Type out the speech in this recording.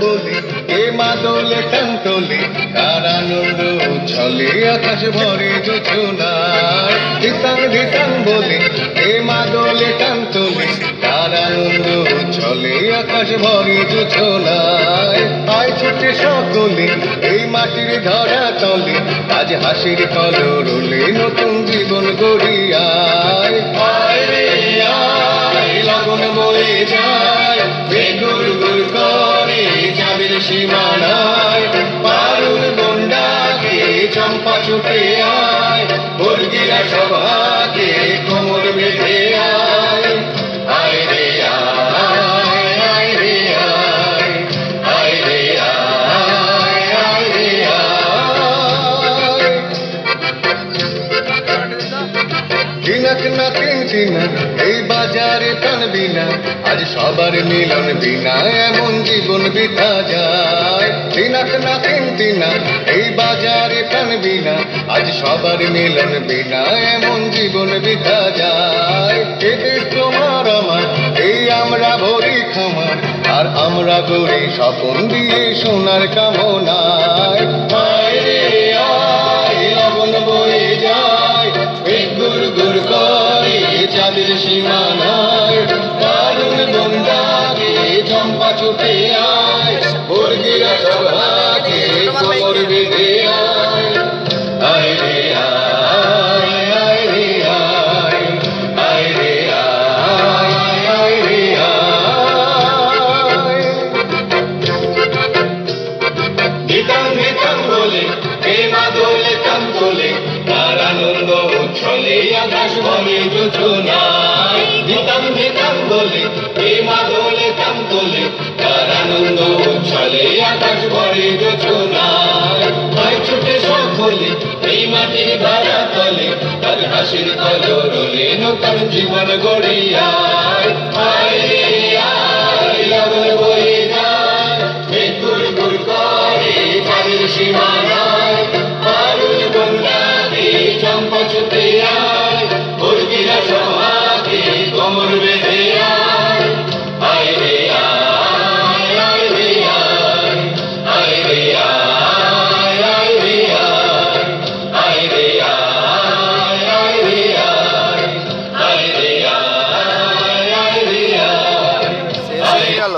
বলে এ মাদলে কান্তলে কার আনন্দ উচ্ছলে আকাশ ভরে জোছনায় ধিতাং ধিতাং বলে এ মাদলে কান্তলে কার আনন্দ উচ্ছলে আকাশ ভরে জোছনায় আয় ছুটে সকলে এই মাটির ধরা তলে আজ হাসির কলরলে নতুন জীবন গড়িয়ায় আয় রে আয় লগন বয়ে যায় বেগুর গুর করে যাবির সীমানায় পারুল গন্ডাকে চম্পা ছুটে আয় বর্গিরা সভাকে কোমর বেঁধে আয় আয় রে আয় আয় রে আয় আয় রে আয় আয় রে আয় দিনাক না তিন দিনা এই বাজারে টানবি না আজ সবার মিলন বিনা এমন জীবন বিতা যায় দিনাক না তিন দিনা এই বাজারে টানবি না আজ সবার মিলন বিনা এমন জীবন বিতা যায় এদের তোমার আমার এই আমরা ভরি খামার আর আমরা গড়ি স্বপন দিয়ে সোনার কামনায় আয় রে আয় লগন বয়ে যায় গুর গুর করে চাঁদের সীমানায় দারুণ বন্দাকে চম্পা ছুটে আয় বর্গিরা সভাকে কোমর বেঁধে আয় আয় রে আয় আয় রে আয় আয় রে আয় আয় রে আয় ধিতাং ধিতাং বলে এ মাদলে কান্তলে তার আনন্দ উচ্ছলে আকাশ ভরে জোছনায় ধিতাং ধিতাং বলে এ মাদলে কান্তলে তার আনন্দ উচ্ছলে আকাশ ভরে জোছনায় আয় ছুটে সকলে এই মাটির ধারা তলে তার হাসির কলরলে নতুন জীবন গড়িয়ায় আয় রে আয় লগন বয়ে যায় বেগুর গুর করে চাঁদের সীমানায় পারুল গঙ্গাকে চম্পা ছুটে আয় বর্গিরা সভাকে কোমর বেঁধে আয় আয় রে আয় আয় রে আয় আয় রে আয় আয় রে আয় আয় রে আয় আয় রে আয় আয় রে আয় আয় রে আয় শেষ হয়ে গেল।